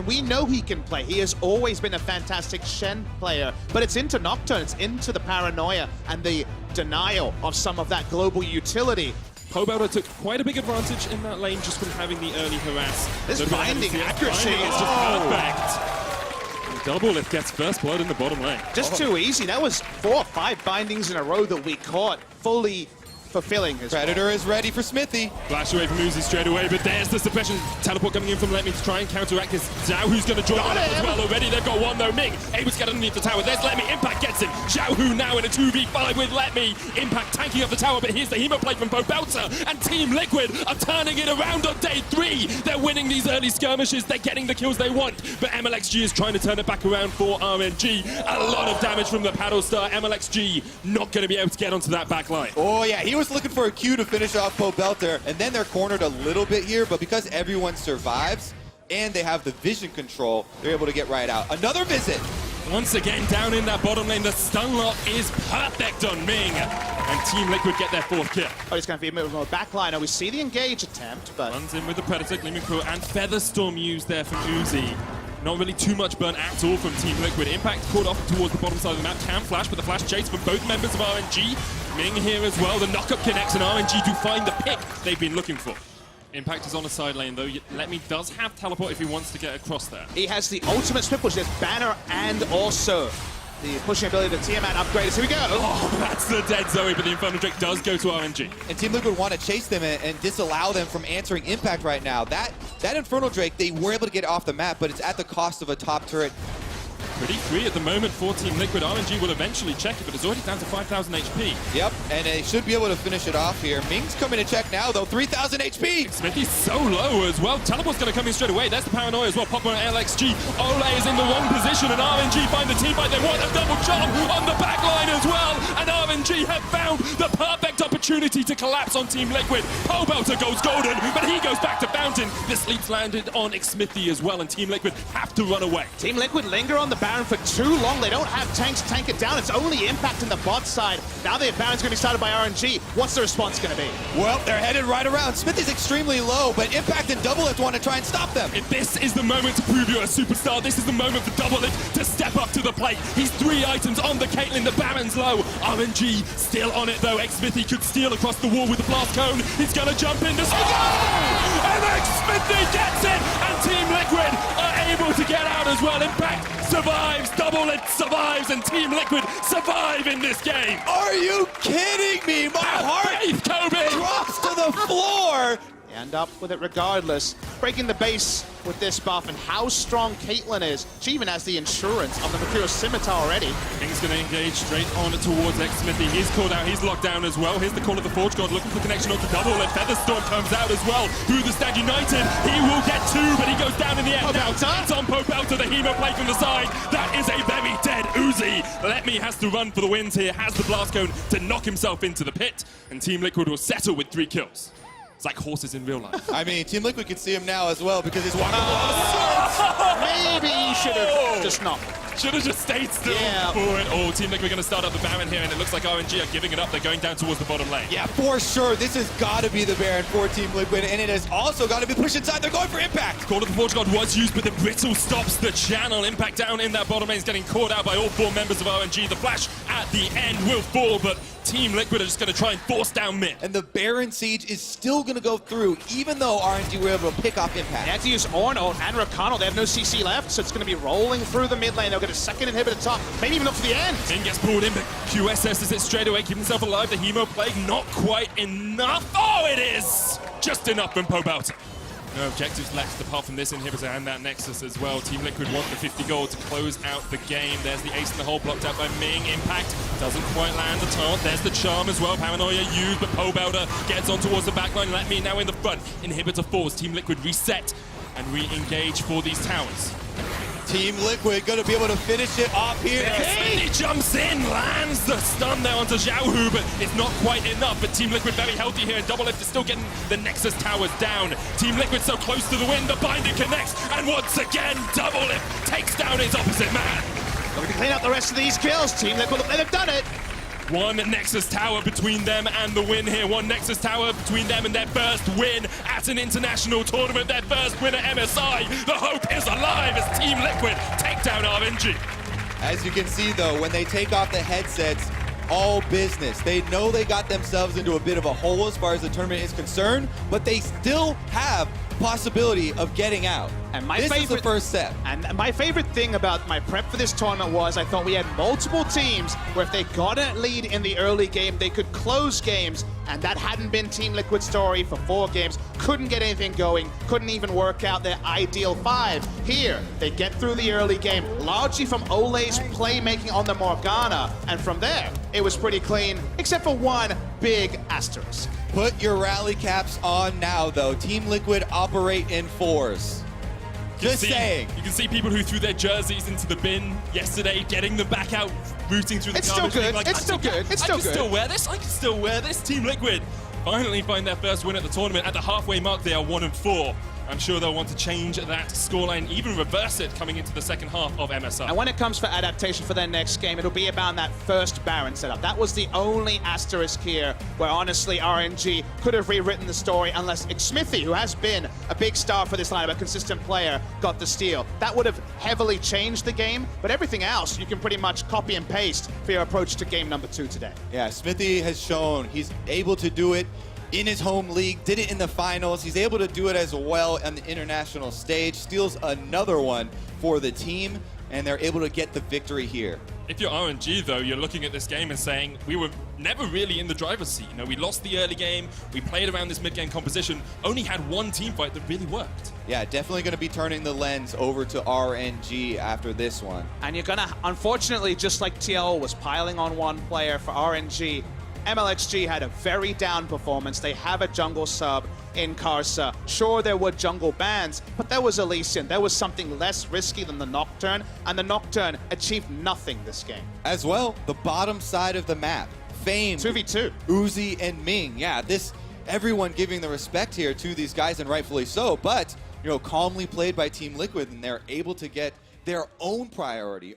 We know he can play. He has always been a fantastic Shen player, but it's into Nocturne, it's into the paranoia and the denial of some of that global utility. Pobelter took quite a big advantage in that lane just from having the early harass. This binding accuracy is just perfect. And Doublelift gets first blood in the bottom lane. Just too easy. That was 4 or 5 bindings in a row that we caught, fully fulfilling his Predator is ready for Smithy. Flash away from Uzi straight away, but there's the suppression. Teleport coming in from Let Me to try and counteract this. Zhao Hu's going to join on up as well already. They've got one though. Ming able to get underneath the tower. There's Let Me. Impact gets him. Zhao Hu now in a 2v5 with Let Me. Impact tanking up the tower, but here's the Hemo play from Pobelter. And Team Liquid are turning it around on day 3. They're winning these early skirmishes. They're getting the kills they want. But MLXG is trying to turn it back around for RNG. A lot of damage from the paddle star. MLXG not going to be able to get onto that back line. Oh yeah, he was looking for a Q to finish off Pobelter, and then they're cornered a little bit here, but because everyone survives and they have the vision control, they're able to get right out. Another visit! Once again, down in that bottom lane, the stun lock is perfect on Ming. And Team Liquid get their 4th kill. Oh, he's going to be a bit more backliner. We see the engage attempt, but... Runs in with the Predator, Gleaming Crow, and Featherstorm used there from Uzi. Not really too much burn at all from Team Liquid. Impact caught off towards the bottom side of the map. Can flash, but the flash chase from both members of RNG. Ming here as well. The knockup connects, and RNG do find the pick they've been looking for. Impact is on the side lane, though. Let Me does have teleport if he wants to get across there. He has the ultimate split push. There's Banner and also the pushing ability of the Tiamat upgraders. Here we go. Oh, that's the dead Zoe, but the Infernal Drake does go to RNG. And Team Liquid want to chase them and disallow them from answering Impact right now. That Infernal Drake, they were able to get off the map, but it's at the cost of a top turret. Pretty free at the moment for Team Liquid. RNG will eventually check it, but it's already down to 5,000 HP. Yep, and they should be able to finish it off here. Ming's coming to check now, though. 3,000 HP! Smithy's so low as well. Teleport's going to come in straight away. There's the paranoia as well. Pop on LXG. Ole is in the wrong position, and RNG find the team fight. They want a double charm on the back line as well. And RNG have found the perfect opportunity to collapse on Team Liquid. Pobelter goes golden, but he goes back to Fountain. This sleep's landed on Smithy as well, and Team Liquid have to run away. Team Liquid linger on the Baron for too long. They don't have tanks to tank it down. It's only Impact in the bot side. Now the Baron's going to be started by RNG. What's the response going to be? Well, they're headed right around. Smithy's extremely low, but Impact and Doublelift want to try and stop them. If this is the moment to prove you're a superstar, this is the moment for Doublelift to step up to the plate. He's 3 items on the Caitlyn. The Baron's low. RNG still on it, though. Smithy could steal across the wall with the blast cone. He's going to jump in. And Smithy gets it, and Team Liquid are able to get out as well. Impact survives, Doublelift survives, and Team Liquid survive in this game. Are you kidding me? My heart Kobe drops to the floor. End up with it regardless. Breaking the base with this buff, and how strong Caitlyn is. She even has the insurance of the Mercurial Scimitar already. King's going to engage straight on towards Smithy. He's called out, he's locked down as well. Here's the call of the Forge God, looking for connection onto Doublelift. Featherstorm comes out as well through the Stag United. He will get 2, but he goes down in the end. It's on Pobelter, the Hemo play from the side. That is a very dead Uzi. Let Me has to run for the wins here, has the blast cone to knock himself into the pit, and Team Liquid will settle with 3 kills. It's like horses in real life. I mean, Team Liquid can see him now as well because he's walking Maybe you should have just not. Should have just stayed still for it. Oh, Team Liquid going to start up the Baron here, and it looks like RNG are giving it up. They're going down towards the bottom lane. Yeah, for sure. This has got to be the Baron for Team Liquid, and it has also got to be pushed inside. They're going for Impact. Call of the Forge God was used, but the Brittle stops the channel. Impact down in that bottom lane is getting caught out by all 4 members of RNG. The flash at the end will fall, but Team Liquid are just going to try and force down mid. And the Baron Siege is still going to go through, even though RNG were able to pick off Impact. They had to use Orno and Rakano. They have no CC left, so it's going to be rolling through the mid lane. They'll get a second inhibitor top, maybe even up to the end. Ming gets pulled in, but QSS it straight away, keeping himself alive. The Hemo Plague, not quite enough. Oh, it is! Just enough from Pobelter. No objectives left apart from this inhibitor and that Nexus as well. Team Liquid want the 50 gold to close out the game. There's the ace in the hole blocked out by Ming. Impact doesn't quite land the taunt. There's the charm as well. Paranoia used, but Pobelter gets on towards the backline. Let Me now in the front. Inhibitor falls. Team Liquid reset and re-engage for these towers. Team Liquid going to be able to finish it off here. He jumps in, lands the stun there onto Zhao Hu, but it's not quite enough. But Team Liquid very healthy here, and Doublelift is still getting the Nexus towers down. Team Liquid so close to the win, the binder connects, and once again, Doublelift takes down his opposite man. Looking to clean up the rest of these kills. Team Liquid, they've done it. One Nexus Tower between them and the win here. One Nexus Tower between them and their first win at an international tournament. Their first win at MSI. The hope is alive as Team Liquid take down RNG. As you can see, though, when they take off the headsets, all business. They know they got themselves into a bit of a hole as far as the tournament is concerned, but they still have possibility of getting out. And my this is the first step. And my favorite thing about my prep for this tournament was I thought we had multiple teams where if they got a lead in the early game, they could close games, and that hadn't been Team Liquid's story for 4 games. Couldn't get anything going, couldn't even work out their ideal 5. Here, they get through the early game, largely from Ole's playmaking on the Morgana, and from there, it was pretty clean, except for one big asterisk. Put your rally caps on now, though. Team Liquid operate in 4s. Just saying. You can see people who threw their jerseys into the bin yesterday, getting them back out, rooting through the It's garbage. still good. Like, It's still good. It's still I can good. still wear this. I can still wear this. Team Liquid finally find their first win at the tournament. At the halfway mark, they are 1-4. I'm sure they'll want to change that scoreline, even reverse it coming into the second half of MSI. And when it comes for adaptation for their next game, it'll be about that first Baron setup. That was the only asterisk here where honestly RNG could have rewritten the story unless Smithy, who has been a big star for this lineup, a consistent player, got the steal. That would have heavily changed the game, but everything else you can pretty much copy and paste for your approach to game number 2 today. Yeah, Smithy has shown he's able to do it in his home league, did it in the finals. He's able to do it as well on the international stage, steals another one for the team, and they're able to get the victory here. If you're RNG, though, you're looking at this game and saying, we were never really in the driver's seat. You know, we lost the early game, we played around this mid-game composition, only had one team fight that really worked. Yeah, definitely going to be turning the lens over to RNG after this one. And you're gonna, unfortunately, just like TL was piling on one player for RNG, MLXG had a very down performance. They have a jungle sub in Karsa. Sure, there were jungle bans, but there was Elysian. There was something less risky than the Nocturne, and the Nocturne achieved nothing this game. As well, the bottom side of the map, Fame, 2v2. Uzi, and Ming. Yeah, everyone giving the respect here to these guys, and rightfully so, but, you know, calmly played by Team Liquid, and they're able to get their own priority,